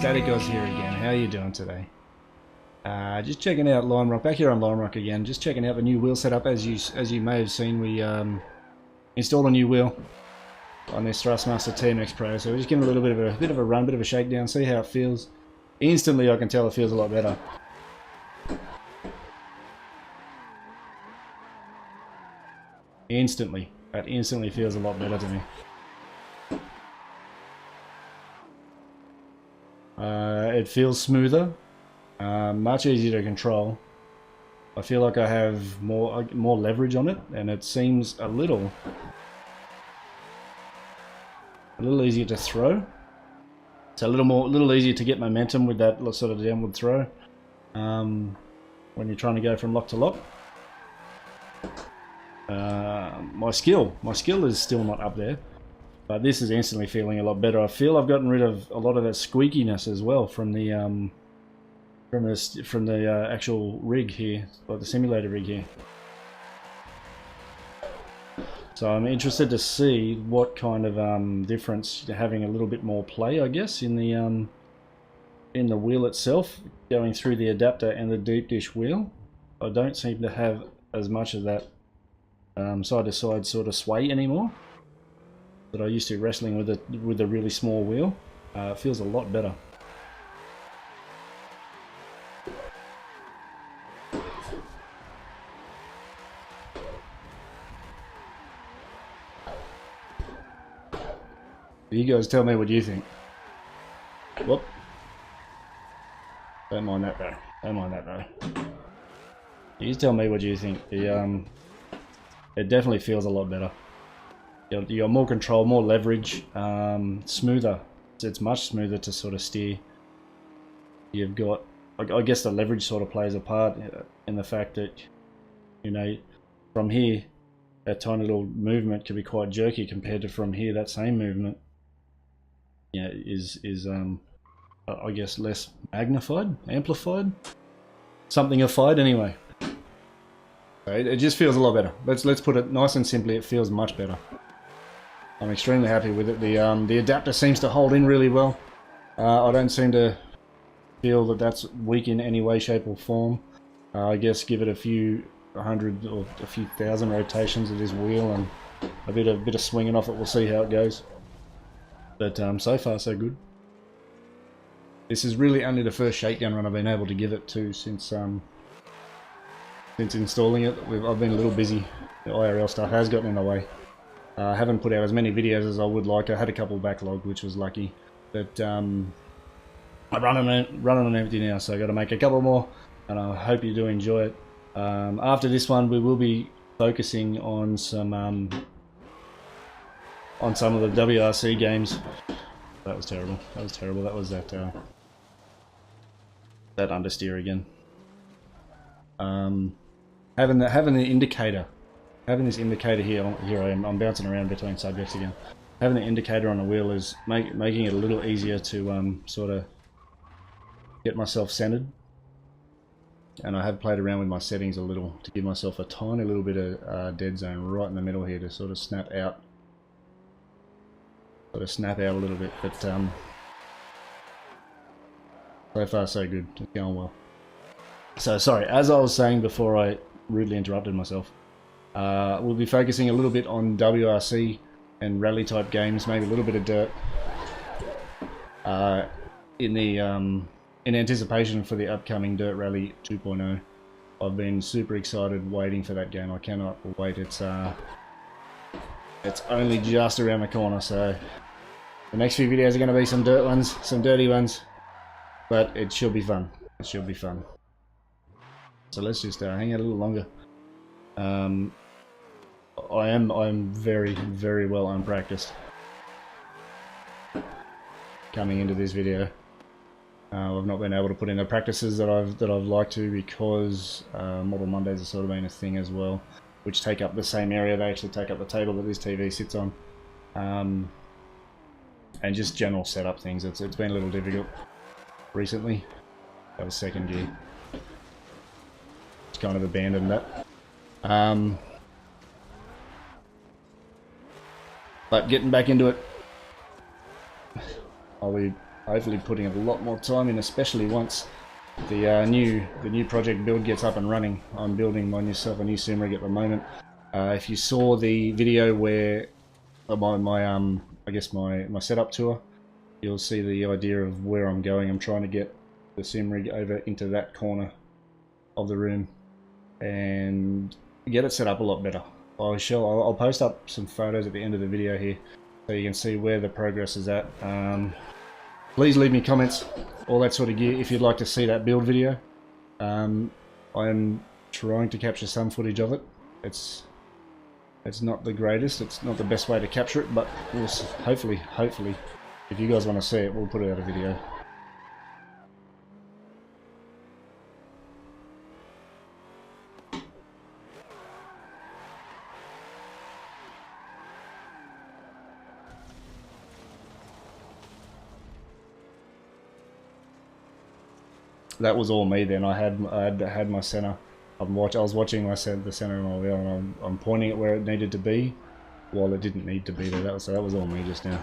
Static Oz here again. How are you doing today? Just checking out Lime Rock. Back here on Lime Rock again. Just checking out the new wheel setup. As you may have seen, we installed a new wheel on this Thrustmaster TMX Pro. So we're just giving a little bit of a run, bit of a shakedown, see how it feels. Instantly, I can tell it feels a lot better. Instantly, that instantly feels a lot better to me. It feels smoother, much easier to control. I feel like I have more leverage on it, and it seems a little easier to throw. It's a little easier to get momentum with that sort of downward throw when you're trying to go from lock to lock. My skill is still not up there. But this is instantly feeling a lot better. I feel I've gotten rid of a lot of that squeakiness as well from the actual rig here, or the simulator rig here. So I'm interested to see what kind of difference having a little bit more play, I guess, in the wheel itself, going through the adapter and the deep dish wheel. I don't seem to have as much of that side to side sort of sway anymore that I used to wrestling with a really small wheel. It feels a lot better. You guys tell me what you think. Whoop. Don't mind that though. Don't mind that though. You tell me what you think. It definitely feels a lot better. You got more control, more leverage, smoother. It's much smoother to sort of steer. You've got, I guess the leverage sort of plays a part in the fact that, you know, from here, that tiny little movement can be quite jerky compared to from here, that same movement, you know, is I guess less magnified, amplified, something-ified anyway. So it just feels a lot better. Let's put it nice and simply, it feels much better. I'm extremely happy with it. The adapter seems to hold in really well. I don't seem to feel that that's weak in any way, shape or form. I guess give it a few hundred or a few thousand rotations of this wheel and a bit of swinging off it. We'll see how it goes. But so far so good. This is really only the first shakedown run I've been able to give it to since installing it. I've been a little busy. The IRL stuff has gotten in the way. I haven't put out as many videos as I would like. I had a couple backlogged, which was lucky. But I'm running on empty now, so I've got to make a couple more, and I hope you do enjoy it. After this one, we will be focusing on some of the WRC games. That was terrible. That was terrible. That was that understeer again. Having the indicator. Having this indicator here I am, I'm bouncing around between subjects again. Having the indicator on the wheel is making it a little easier to sort of get myself centered. And I have played around with my settings a little to give myself a tiny little bit of dead zone right in the middle here to sort of snap out. A little bit, but so far so good. It's going well. So sorry, as I was saying before I rudely interrupted myself. We'll be focusing a little bit on WRC and rally type games, maybe a little bit of dirt, in anticipation for the upcoming Dirt Rally 2.0. I've been super excited waiting for that game. I cannot wait. It's only just around the corner, so the next few videos are going to be some dirt ones, some dirty ones, but it should be fun. It should be fun. So let's just hang out a little longer. I'm very, very well unpracticed coming into this video. I've not been able to put in the practices that I've liked to because Model Mondays have sort of been a thing as well, which take up the same area. They actually take up the table that this TV sits on, and just general setup things. It's been a little difficult recently. That was second gear. It's kind of abandoned that. But getting back into it, I'll hopefully putting a lot more time in, especially once the new project build gets up and running. I'm building myself a new sim rig at the moment. If you saw the video where I guess my setup tour, you'll see the idea of where I'm going. I'm trying to get the sim rig over into that corner of the room and get it set up a lot better. I'll post up some photos at the end of the video here so you can see where the progress is at. Please leave me comments, all that sort of gear, if you'd like to see that build video. I'm trying to capture some footage of it. It's not the greatest, it's not the best way to capture it, but we'll hopefully, if you guys want to see it, we'll put it out a video. That was all me then. I had my center. I was watching the center of my wheel, and I'm pointing it where it needed to be, while it didn't need to be there. That was all me just now.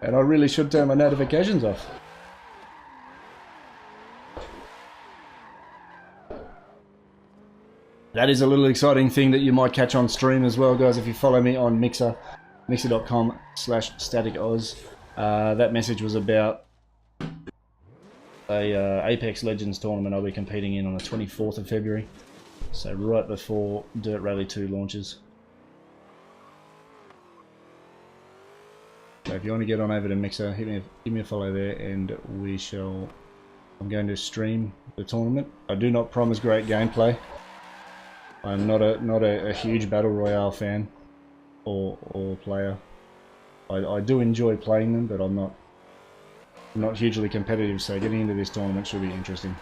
And I really should turn my notifications off. That is a little exciting thing that you might catch on stream as well, guys. If you follow me on mixer.com/staticoz. That message was about a Apex Legends tournament I'll be competing in on the 24th of February. So right before Dirt Rally 2 launches. So if you want to get on over to Mixer, give me a follow there, and I'm going to stream the tournament. I do not promise great gameplay. I'm not a huge battle royale fan or player. I do enjoy playing them, but I'm not hugely competitive. So getting into this tournament should be interesting.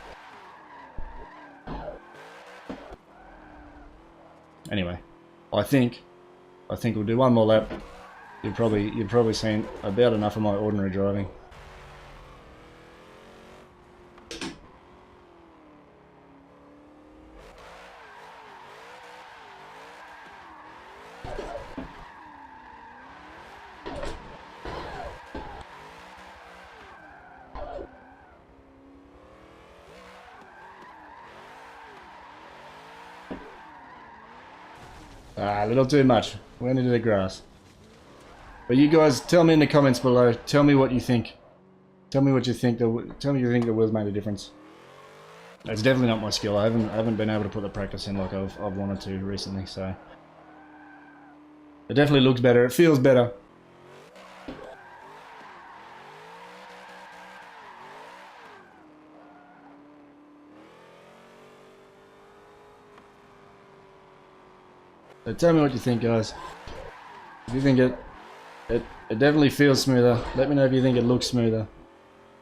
Anyway, I think we'll do one more lap. You've probably seen about enough of my ordinary driving. A little too much. Went into the grass. But you guys, tell me in the comments below. Tell me what you think. Tell me what you think. Tell me you think the wheels made a difference. It's definitely not my skill. I haven't been able to put the practice in like I've wanted to recently. So it definitely looks better. It feels better. So tell me what you think, guys. If you think it definitely feels smoother, let me know if you think it looks smoother.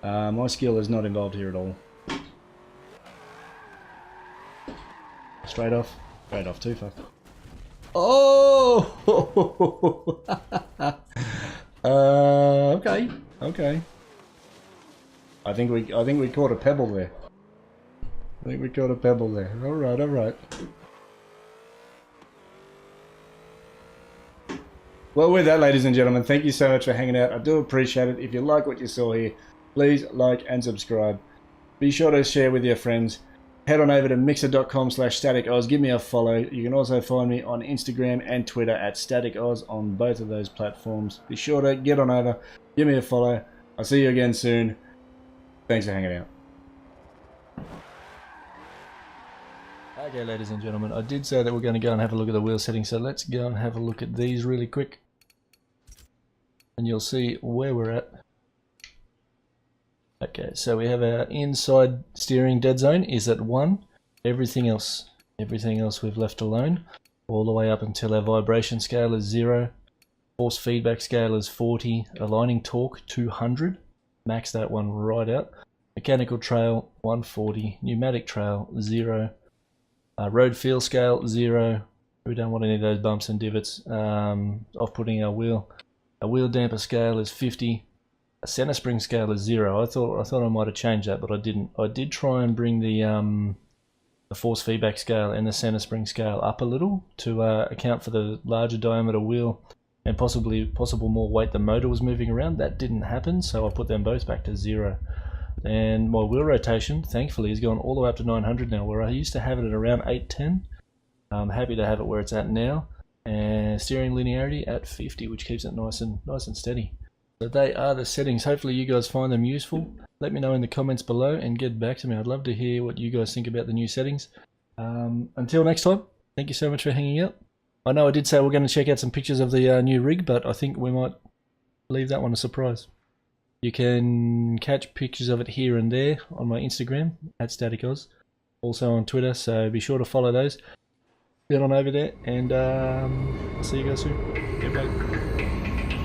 My skill is not involved here at all. Straight off too far. Oh! Okay. I think we caught a pebble there. All right. Well, with that, ladies and gentlemen, thank you so much for hanging out. I do appreciate it. If you like what you saw here, please like and subscribe. Be sure to share with your friends. Head on over to mixer.com/staticoz. Give me a follow. You can also find me on Instagram and Twitter at staticoz on both of those platforms. Be sure to get on over. Give me a follow. I'll see you again soon. Thanks for hanging out. Okay, ladies and gentlemen, I did say that we're going to go and have a look at the wheel settings, so let's go and have a look at these really quick. And you'll see where we're at. Okay, so we have our inside steering dead zone is at 1. Everything else we've left alone, all the way up until our vibration scale is 0. Force feedback scale is 40. Aligning torque 200. Max that one right out. Mechanical trail 140. Pneumatic trail 0. Road feel scale 0. We don't want any of those bumps and divots. Off-putting our wheel. Our wheel damper scale is 50. center spring scale is 0. I thought I might have changed that, but I didn't. I did try and bring the force feedback scale and the center spring scale up a little to account for the larger diameter wheel and possible more weight the motor was moving around. That didn't happen, so I put them both back to 0. And my wheel rotation, thankfully, has gone all the way up to 900 now, where I used to have it at around 810. I'm happy to have it where it's at now. And steering linearity at 50, which keeps it nice and steady. So they are the settings. Hopefully you guys find them useful. Let me know in the comments below and get back to me. I'd love to hear what you guys think about the new settings. Until next time, thank you so much for hanging out. I know I did say we're going to check out some pictures of the new rig, but I think we might leave that one a surprise. You can catch pictures of it here and there on my Instagram, @StaticOz. Also on Twitter, so be sure to follow those. Get on over there, and I'll see you guys soon. Goodbye.